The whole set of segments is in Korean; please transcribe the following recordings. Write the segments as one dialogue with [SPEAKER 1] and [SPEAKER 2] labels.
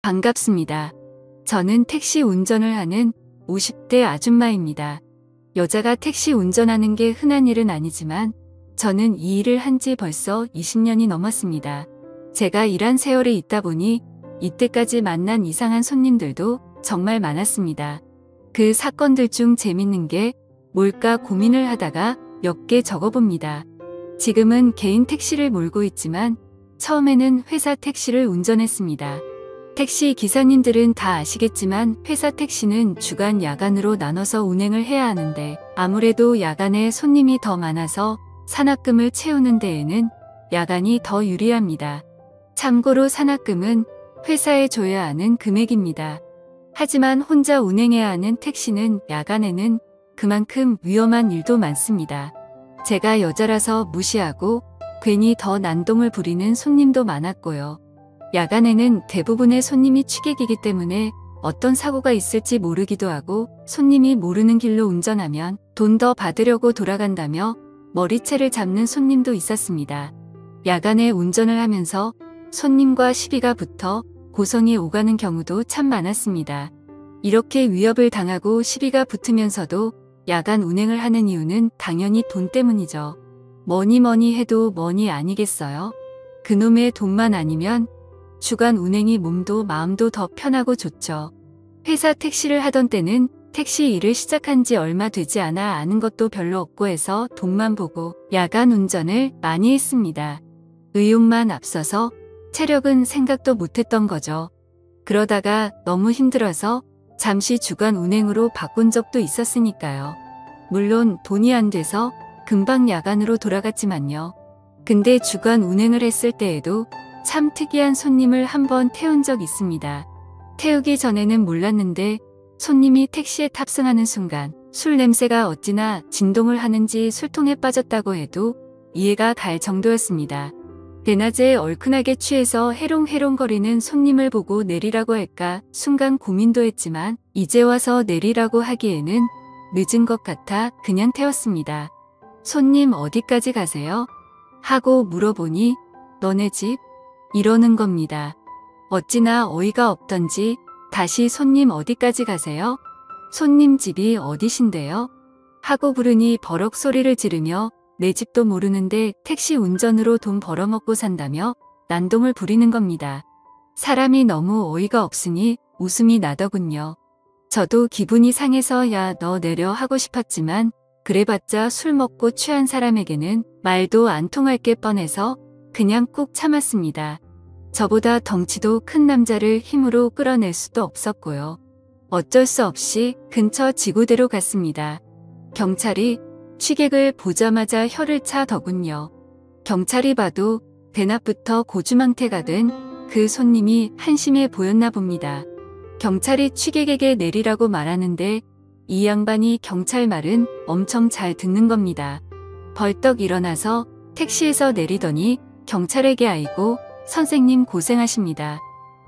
[SPEAKER 1] 반갑습니다. 저는 택시 운전을 하는 50대 아줌마입니다. 여자가 택시 운전하는 게 흔한 일은 아니지만 저는 이 일을 한 지 벌써 20년이 넘었습니다. 제가 일한 세월이 있다 보니 이때까지 만난 이상한 손님들도 정말 많았습니다. 그 사건들 중 재밌는 게 뭘까 고민을 하다가 몇 개 적어봅니다. 지금은 개인 택시를 몰고 있지만 처음에는 회사 택시를 운전했습니다. 택시 기사님들은 다 아시겠지만 회사 택시는 주간 야간으로 나눠서 운행을 해야 하는데 아무래도 야간에 손님이 더 많아서 산악금을 채우는 데에는 야간이 더 유리합니다. 참고로 산악금은 회사에 줘야 하는 금액입니다. 하지만 혼자 운행해야 하는 택시는 야간에는 그만큼 위험한 일도 많습니다. 제가 여자라서 무시하고 괜히 더 난동을 부리는 손님도 많았고요. 야간에는 대부분의 손님이 취객이기 때문에 어떤 사고가 있을지 모르기도 하고 손님이 모르는 길로 운전하면 돈 더 받으려고 돌아간다며 머리채를 잡는 손님도 있었습니다. 야간에 운전을 하면서 손님과 시비가 붙어 고성이 오가는 경우도 참 많았습니다. 이렇게 위협을 당하고 시비가 붙으면서도 야간 운행을 하는 이유는 당연히 돈 때문이죠. 뭐니 해도 뭐니 아니겠어요? 그놈의 돈만 아니면 주간 운행이 몸도 마음도 더 편하고 좋죠. 회사 택시를 하던 때는 택시 일을 시작한 지 얼마 되지 않아 아는 것도 별로 없고 해서 돈만 보고 야간 운전을 많이 했습니다. 의욕만 앞서서 체력은 생각도 못했던 거죠. 그러다가 너무 힘들어서 잠시 주간 운행으로 바꾼 적도 있었으니까요. 물론 돈이 안 돼서 금방 야간으로 돌아갔지만요. 근데 주간 운행을 했을 때에도 참 특이한 손님을 한번 태운 적 있습니다. 태우기 전에는 몰랐는데 손님이 택시에 탑승하는 순간 술 냄새가 어찌나 진동을 하는지 술통에 빠졌다고 해도 이해가 갈 정도였습니다. 대낮에 얼큰하게 취해서 해롱해롱거리는 손님을 보고 내리라고 할까 순간 고민도 했지만 이제 와서 내리라고 하기에는 늦은 것 같아 그냥 태웠습니다. 손님 어디까지 가세요? 하고 물어보니 너네 집? 이러는 겁니다. 어찌나 어이가 없던지 다시 손님 어디까지 가세요? 손님 집이 어디신데요? 하고 부르니 버럭 소리를 지르며 내 집도 모르는데 택시 운전으로 돈 벌어먹고 산다며 난동을 부리는 겁니다. 사람이 너무 어이가 없으니 웃음이 나더군요. 저도 기분이 상해서 야 너 내려 하고 싶었지만 그래봤자 술 먹고 취한 사람에게는 말도 안 통할 게 뻔해서 그냥 꾹 참았습니다. 저보다 덩치도 큰 남자를 힘으로 끌어낼 수도 없었고요. 어쩔 수 없이 근처 지구대로 갔습니다. 경찰이 취객을 보자마자 혀를 차더군요. 경찰이 봐도 대낮부터 고주망태가 된 그 손님이 한심해 보였나 봅니다. 경찰이 취객에게 내리라고 말하는데 이 양반이 경찰 말은 엄청 잘 듣는 겁니다. 벌떡 일어나서 택시에서 내리더니 경찰에게 아이고 선생님 고생하십니다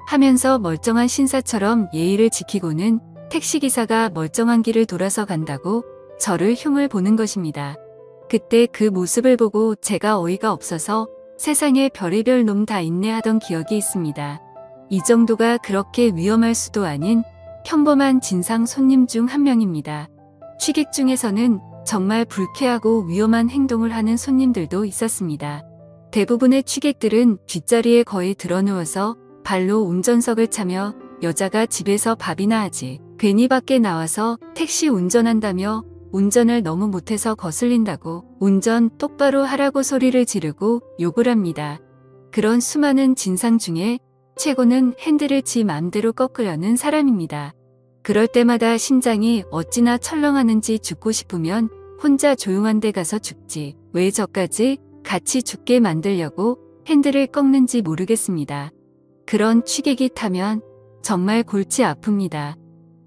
[SPEAKER 1] 하면서 멀쩡한 신사처럼 예의를 지키고는 택시기사가 멀쩡한 길을 돌아서 간다고 저를 흉을 보는 것입니다. 그때 그 모습을 보고 제가 어이가 없어서 세상에 별의별 놈 다 있네 하던 기억이 있습니다. 이 정도가 그렇게 위험할 수도 아닌 평범한 진상 손님 중 한 명입니다. 취객 중에서는 정말 불쾌하고 위험한 행동을 하는 손님들도 있었습니다. 대부분의 취객들은 뒷자리에 거의 드러누워서 발로 운전석을 차며 여자가 집에서 밥이나 하지 괜히 밖에 나와서 택시 운전한다며 운전을 너무 못해서 거슬린다고 운전 똑바로 하라고 소리를 지르고 욕을 합니다. 그런 수많은 진상 중에 최고는 핸들을 지 맘대로 꺾으려는 사람입니다. 그럴 때마다 심장이 어찌나 철렁하는지 죽고 싶으면 혼자 조용한 데 가서 죽지 왜 저까지 같이 죽게 만들려고 핸들을 꺾는지 모르겠습니다. 그런 취객이 타면 정말 골치 아픕니다.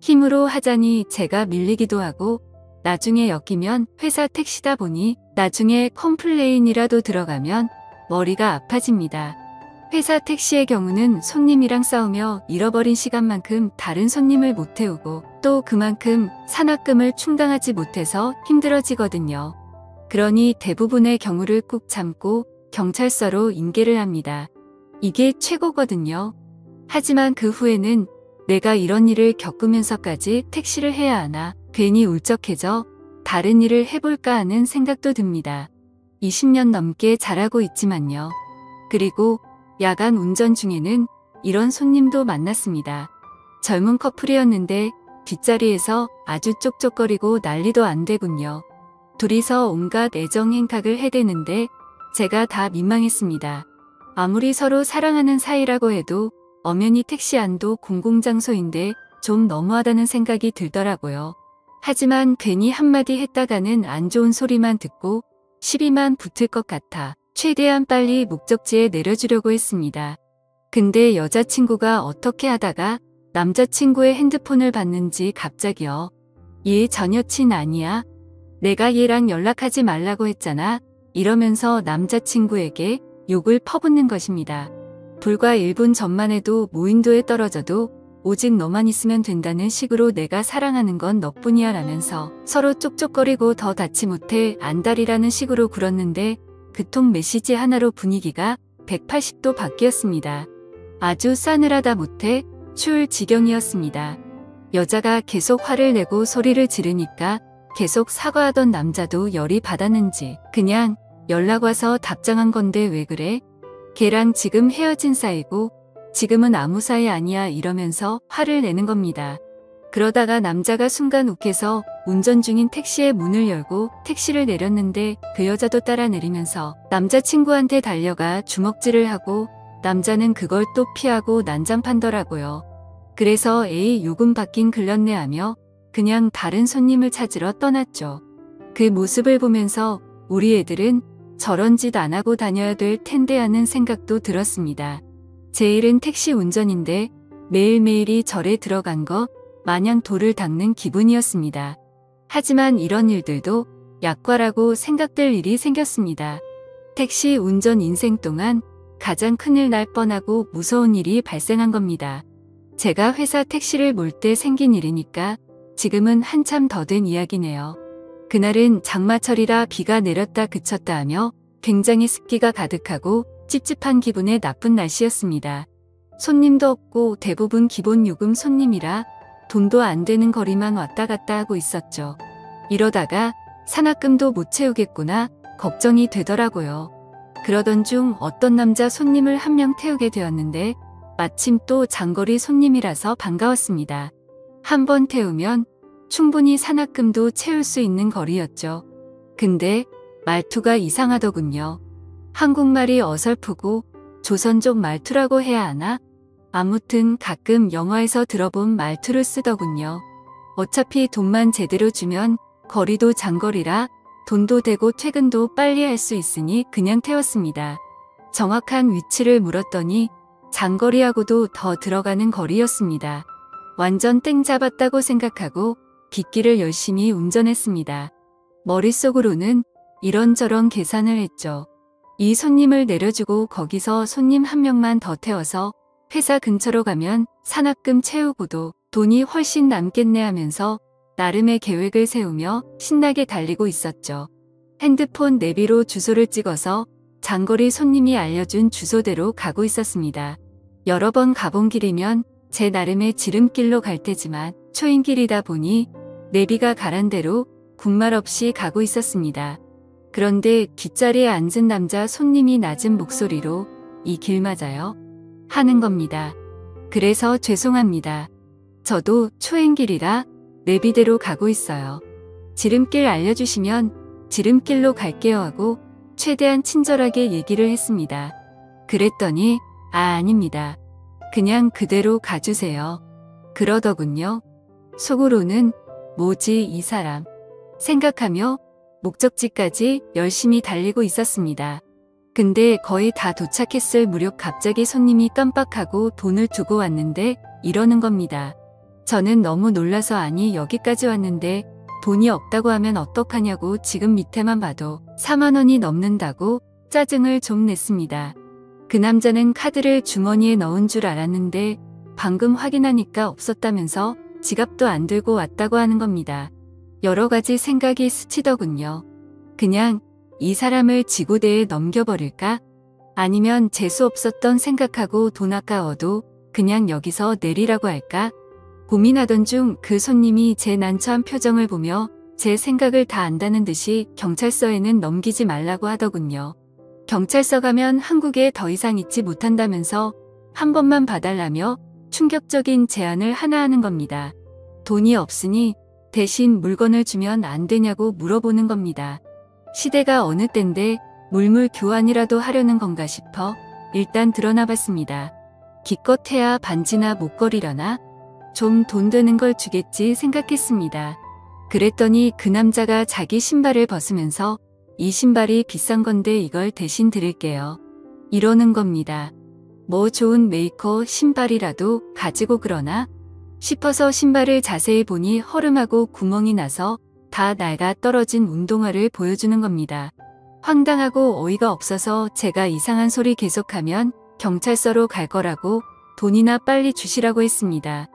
[SPEAKER 1] 힘으로 하자니 제가 밀리기도 하고 나중에 엮이면 회사 택시다 보니 나중에 컴플레인이라도 들어가면 머리가 아파집니다. 회사 택시의 경우는 손님이랑 싸우며 잃어버린 시간만큼 다른 손님을 못 태우고 또 그만큼 산악금을 충당하지 못해서 힘들어지거든요. 그러니 대부분의 경우를 꾹 참고 경찰서로 인계를 합니다. 이게 최고거든요. 하지만 그 후에는 내가 이런 일을 겪으면서까지 택시를 해야 하나 괜히 울적해져 다른 일을 해볼까 하는 생각도 듭니다. 20년 넘게 잘하고 있지만요. 그리고 야간 운전 중에는 이런 손님도 만났습니다. 젊은 커플이었는데 뒷자리에서 아주 쪽쪽거리고 난리도 안 되군요. 둘이서 온갖 애정 행각을 해대는데 제가 다 민망했습니다. 아무리 서로 사랑하는 사이라고 해도 엄연히 택시 안도 공공장소인데 좀 너무하다는 생각이 들더라고요. 하지만 괜히 한마디 했다가는 안 좋은 소리만 듣고 시비만 붙을 것 같아 최대한 빨리 목적지에 내려주려고 했습니다. 근데 여자친구가 어떻게 하다가 남자친구의 핸드폰을 봤는지 갑자기요. 얘 전 여친 아니야? 내가 얘랑 연락하지 말라고 했잖아. 이러면서 남자친구에게 욕을 퍼붓는 것입니다. 불과 1분 전만 해도 무인도에 떨어져도 오직 너만 있으면 된다는 식으로 내가 사랑하는 건 너뿐이야 라면서 서로 쪽쪽거리고 더 닿지 못해 안달이라는 식으로 굴었는데 그 통 메시지 하나로 분위기가 180도 바뀌었습니다. 아주 싸늘하다 못해 추울 지경이었습니다. 여자가 계속 화를 내고 소리를 지르니까 계속 사과하던 남자도 열이 받았는지 그냥 연락 와서 답장한 건데 왜 그래? 걔랑 지금 헤어진 사이고 지금은 아무 사이 아니야 이러면서 화를 내는 겁니다. 그러다가 남자가 순간 욱해서 운전 중인 택시의 문을 열고 택시를 내렸는데 그 여자도 따라 내리면서 남자친구한테 달려가 주먹질을 하고 남자는 그걸 또 피하고 난장판더라고요. 그래서 에이 요금 받긴 글렀네 하며 그냥 다른 손님을 찾으러 떠났죠. 그 모습을 보면서 우리 애들은 저런 짓 안 하고 다녀야 될 텐데 하는 생각도 들었습니다. 제 일은 택시 운전인데 매일매일이 절에 들어간 것 마냥 돌을 닦는 기분이었습니다. 하지만 이런 일들도 약과라고 생각될 일이 생겼습니다. 택시 운전 인생 동안 가장 큰일 날 뻔하고 무서운 일이 발생한 겁니다. 제가 회사 택시를 몰 때 생긴 일이니까 지금은 한참 더 된 이야기네요. 그날은 장마철이라 비가 내렸다 그쳤다 하며 굉장히 습기가 가득하고 찝찝한 기분의 나쁜 날씨였습니다. 손님도 없고 대부분 기본 요금 손님이라 돈도 안 되는 거리만 왔다 갔다 하고 있었죠. 이러다가 산악금도 못 채우겠구나 걱정이 되더라고요. 그러던 중 어떤 남자 손님을 한 명 태우게 되었는데 마침 또 장거리 손님이라서 반가웠습니다. 한 번 태우면 충분히 산악금도 채울 수 있는 거리였죠. 근데 말투가 이상하더군요. 한국말이 어설프고 조선족 말투라고 해야 하나? 아무튼 가끔 영화에서 들어본 말투를 쓰더군요. 어차피 돈만 제대로 주면 거리도 장거리라 돈도 되고 퇴근도 빨리 할 수 있으니 그냥 태웠습니다. 정확한 위치를 물었더니 장거리하고도 더 들어가는 거리였습니다. 완전 땡 잡았다고 생각하고 빗길을 열심히 운전했습니다. 머릿속으로는 이런저런 계산을 했죠. 이 손님을 내려주고 거기서 손님 한 명만 더 태워서 회사 근처로 가면 산악금 채우고도 돈이 훨씬 남겠네 하면서 나름의 계획을 세우며 신나게 달리고 있었죠. 핸드폰 내비로 주소를 찍어서 장거리 손님이 알려준 주소대로 가고 있었습니다. 여러 번 가본 길이면 제 나름의 지름길로 갈 테지만 초인길이다 보니 내비가 가란 대로 군말 없이 가고 있었습니다. 그런데 뒷자리에 앉은 남자 손님이 낮은 목소리로 이 길 맞아요? 하는 겁니다. 그래서 죄송합니다. 저도 초행길이라 내비대로 가고 있어요. 지름길 알려주시면 지름길로 갈게요 하고 최대한 친절하게 얘기를 했습니다. 그랬더니 아닙니다. 그냥 그대로 가주세요. 그러더군요. 속으로는 뭐지 이 사람 생각하며 목적지까지 열심히 달리고 있었습니다. 근데 거의 다 도착했을 무렵 갑자기 손님이 깜빡하고 돈을 두고 왔는데 이러는 겁니다. 저는 너무 놀라서 아니 여기까지 왔는데 돈이 없다고 하면 어떡하냐고 지금 밑에만 봐도 4만 원이 넘는다고 짜증을 좀 냈습니다. 그 남자는 카드를 주머니에 넣은 줄 알았는데 방금 확인하니까 없었다면서 지갑도 안 들고 왔다고 하는 겁니다. 여러 가지 생각이 스치더군요. 그냥 이 사람을 지구대에 넘겨버릴까? 아니면 재수 없었던 생각하고 돈 아까워도 그냥 여기서 내리라고 할까? 고민하던 중 그 손님이 제 난처한 표정을 보며 제 생각을 다 안다는 듯이 경찰서에는 넘기지 말라고 하더군요. 경찰서 가면 한국에 더 이상 있지 못한다면서 한 번만 봐달라며 충격적인 제안을 하나 하는 겁니다. 돈이 없으니 대신 물건을 주면 안 되냐고 물어보는 겁니다. 시대가 어느 때인데 물물 교환이라도 하려는 건가 싶어 일단 드러나 봤습니다. 기껏해야 반지나 목걸이려나? 좀 돈 되는 걸 주겠지 생각했습니다. 그랬더니 그 남자가 자기 신발을 벗으면서 이 신발이 비싼 건데 이걸 대신 드릴게요. 이러는 겁니다. 뭐 좋은 메이커 신발이라도 가지고 그러나 싶어서 신발을 자세히 보니 허름하고 구멍이 나서 다 낡아 떨어진 운동화를 보여주는 겁니다. 황당하고 어이가 없어서 제가 이상한 소리 계속하면 경찰서로 갈 거라고 돈이나 빨리 주시라고 했습니다.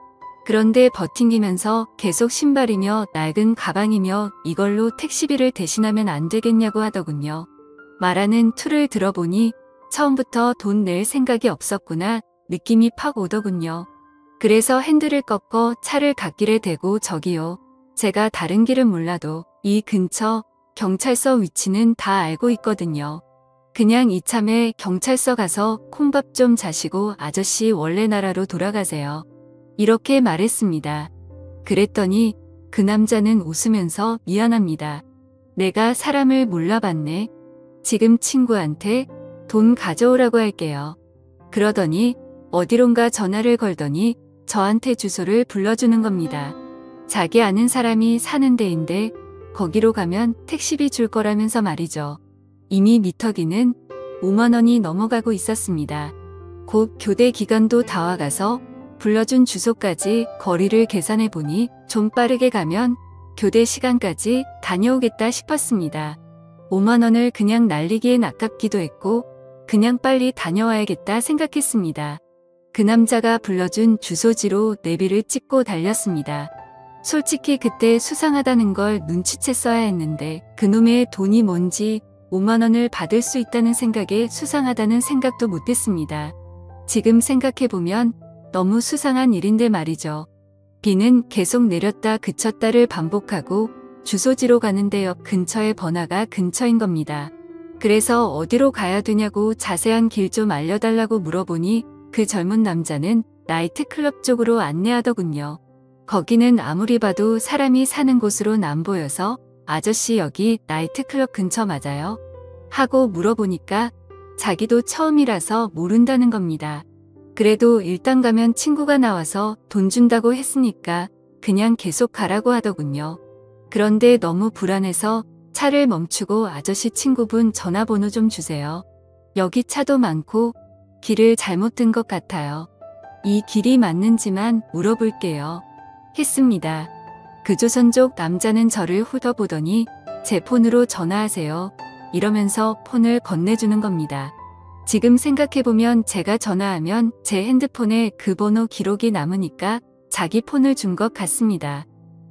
[SPEAKER 1] 그런데 버팅기면서 계속 신발이며 낡은 가방이며 이걸로 택시비를 대신하면 안 되겠냐고 하더군요. 말하는 투를 들어보니 처음부터 돈 낼 생각이 없었구나 느낌이 팍 오더군요. 그래서 핸들을 꺾어 차를 갓길에 대고 저기요. 제가 다른 길은 몰라도 이 근처 경찰서 위치는 다 알고 있거든요. 그냥 이참에 경찰서 가서 콩밥 좀 자시고 아저씨 원래 나라로 돌아가세요. 이렇게 말했습니다. 그랬더니 그 남자는 웃으면서 미안합니다. 내가 사람을 몰라봤네. 지금 친구한테 돈 가져오라고 할게요. 그러더니 어디론가 전화를 걸더니 저한테 주소를 불러주는 겁니다. 자기 아는 사람이 사는 데인데 거기로 가면 택시비 줄 거라면서 말이죠. 이미 미터기는 5만 원이 넘어가고 있었습니다. 곧 교대 기간도 다 와가서 불러준 주소까지 거리를 계산해 보니 좀 빠르게 가면 교대 시간까지 다녀오겠다 싶었습니다. 5만 원을 그냥 날리기엔 아깝기도 했고 그냥 빨리 다녀와야겠다 생각했습니다. 그 남자가 불러준 주소지로 내비를 찍고 달렸습니다. 솔직히 그때 수상하다는 걸 눈치챘어야 했는데 그놈의 돈이 뭔지 5만 원을 받을 수 있다는 생각에 수상하다는 생각도 못했습니다. 지금 생각해보면 너무 수상한 일인데 말이죠. 비는 계속 내렸다 그쳤다를 반복하고 주소지로 가는데 역 근처의 번화가 근처인 겁니다. 그래서 어디로 가야 되냐고 자세한 길 좀 알려달라고 물어보니 그 젊은 남자는 나이트클럽 쪽으로 안내하더군요. 거기는 아무리 봐도 사람이 사는 곳으론 안 보여서 아저씨 여기 나이트클럽 근처 맞아요? 하고 물어보니까 자기도 처음이라서 모른다는 겁니다. 그래도 일단 가면 친구가 나와서 돈 준다고 했으니까 그냥 계속 가라고 하더군요. 그런데 너무 불안해서 차를 멈추고 아저씨 친구분 전화번호 좀 주세요. 여기 차도 많고 길을 잘못 든 것 같아요. 이 길이 맞는지만 물어볼게요. 했습니다. 그 조선족 남자는 저를 훑어보더니 제 폰으로 전화하세요. 이러면서 폰을 건네주는 겁니다. 지금 생각해보면 제가 전화하면 제 핸드폰에 그 번호 기록이 남으니까 자기 폰을 준 것 같습니다.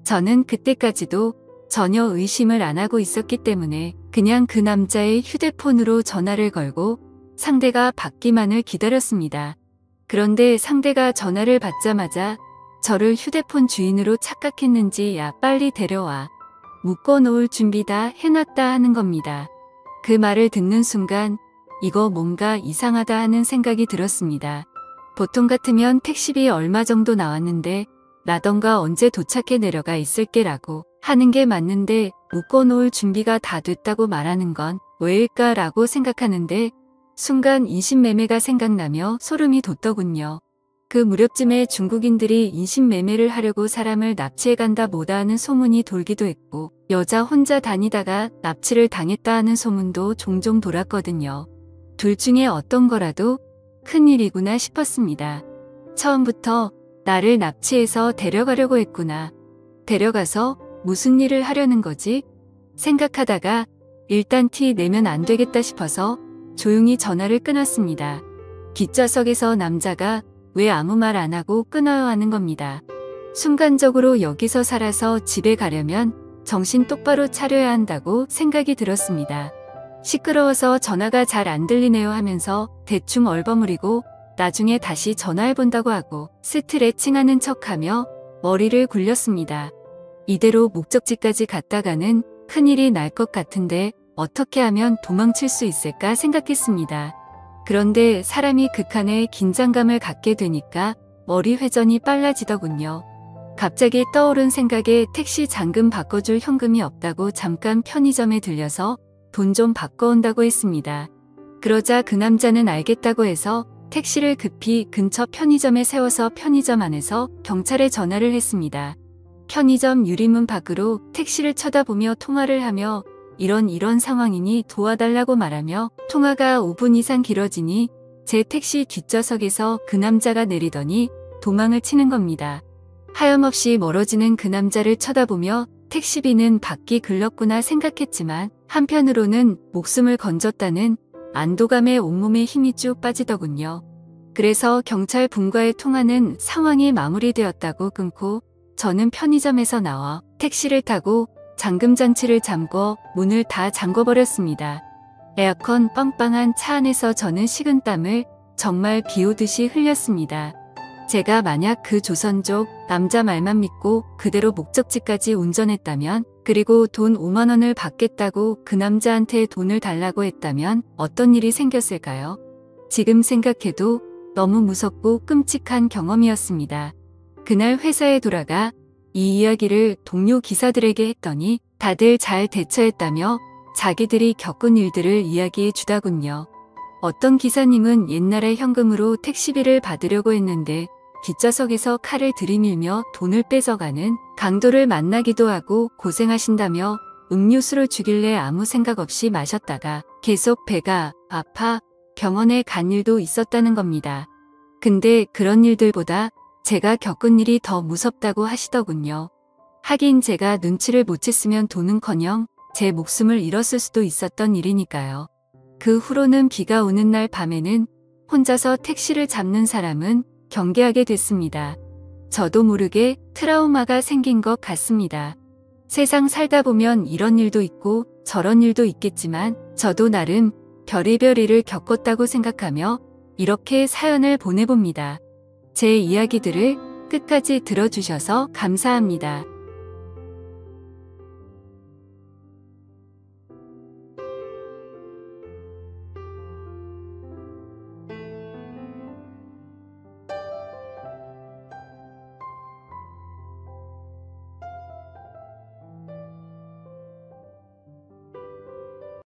[SPEAKER 1] 저는 그때까지도 전혀 의심을 안 하고 있었기 때문에 그냥 그 남자의 휴대폰으로 전화를 걸고 상대가 받기만을 기다렸습니다. 그런데 상대가 전화를 받자마자 저를 휴대폰 주인으로 착각했는지 야 빨리 데려와. 묶어놓을 준비 다 해놨다 하는 겁니다. 그 말을 듣는 순간 이거 뭔가 이상하다 하는 생각이 들었습니다. 보통 같으면 택시비 얼마 정도 나왔는데 나던가 언제 도착해 내려가 있을게라고 하는 게 맞는데 묶어놓을 준비가 다 됐다고 말하는 건 왜일까라고 생각하는데 순간 인신매매가 생각나며 소름이 돋더군요. 그 무렵쯤에 중국인들이 인신매매를 하려고 사람을 납치해간다 뭐다 하는 소문이 돌기도 했고 여자 혼자 다니다가 납치를 당했다 하는 소문도 종종 돌았거든요. 둘 중에 어떤 거라도 큰일이구나 싶었습니다. 처음부터 나를 납치해서 데려가려고 했구나. 데려가서 무슨 일을 하려는 거지? 생각하다가 일단 티 내면 안 되겠다 싶어서 조용히 전화를 끊었습니다. 뒷좌석에서 남자가 왜 아무 말 안 하고 끊어요 하는 겁니다. 순간적으로 여기서 살아서 집에 가려면 정신 똑바로 차려야 한다고 생각이 들었습니다. 시끄러워서 전화가 잘 안 들리네요 하면서 대충 얼버무리고 나중에 다시 전화해본다고 하고 스트레칭하는 척하며 머리를 굴렸습니다. 이대로 목적지까지 갔다가는 큰일이 날 것 같은데 어떻게 하면 도망칠 수 있을까 생각했습니다. 그런데 사람이 극한의 긴장감을 갖게 되니까 머리 회전이 빨라지더군요. 갑자기 떠오른 생각에 택시 잔금 바꿔줄 현금이 없다고 잠깐 편의점에 들려서 돈 좀 바꿔온다고 했습니다. 그러자 그 남자는 알겠다고 해서 택시를 급히 근처 편의점에 세워서 편의점 안에서 경찰에 전화를 했습니다. 편의점 유리문 밖으로 택시를 쳐다보며 통화를 하며 이런 상황이니 도와달라고 말하며 통화가 5분 이상 길어지니 제 택시 뒷좌석에서 그 남자가 내리더니 도망을 치는 겁니다. 하염없이 멀어지는 그 남자를 쳐다보며 택시비는 받기 글렀구나 생각했지만 한편으로는 목숨을 건졌다는 안도감에 온몸에 힘이 쭉 빠지더군요. 그래서 경찰 분과의 통화는 상황이 마무리되었다고 끊고 저는 편의점에서 나와 택시를 타고 잠금 장치를 잠궈 문을 다 잠궈버렸습니다. 에어컨 빵빵한 차 안에서 저는 식은땀을 정말 비오듯이 흘렸습니다. 제가 만약 그 조선족 남자 말만 믿고 그대로 목적지까지 운전했다면, 그리고 돈 5만 원을 받겠다고 그 남자한테 돈을 달라고 했다면 어떤 일이 생겼을까요? 지금 생각해도 너무 무섭고 끔찍한 경험이었습니다. 그날 회사에 돌아가 이 이야기를 동료 기사들에게 했더니 다들 잘 대처했다며 자기들이 겪은 일들을 이야기해 주더군요. 어떤 기사님은 옛날에 현금으로 택시비를 받으려고 했는데 뒷좌석에서 칼을 들이밀며 돈을 뺏어가는 강도를 만나기도 하고 고생하신다며 음료수를 주길래 아무 생각 없이 마셨다가 계속 배가 아파 병원에 간 일도 있었다는 겁니다. 근데 그런 일들보다 제가 겪은 일이 더 무섭다고 하시더군요. 하긴 제가 눈치를 못 챘으면 돈은커녕 제 목숨을 잃었을 수도 있었던 일이니까요. 그 후로는 비가 오는 날 밤에는 혼자서 택시를 잡는 사람은 경계하게 됐습니다. 저도 모르게 트라우마가 생긴 것 같습니다. 세상 살다 보면 이런 일도 있고 저런 일도 있겠지만 저도 나름 별의별 일을 겪었다고 생각하며 이렇게 사연을 보내봅니다. 제 이야기들을 끝까지 들어주셔서 감사합니다.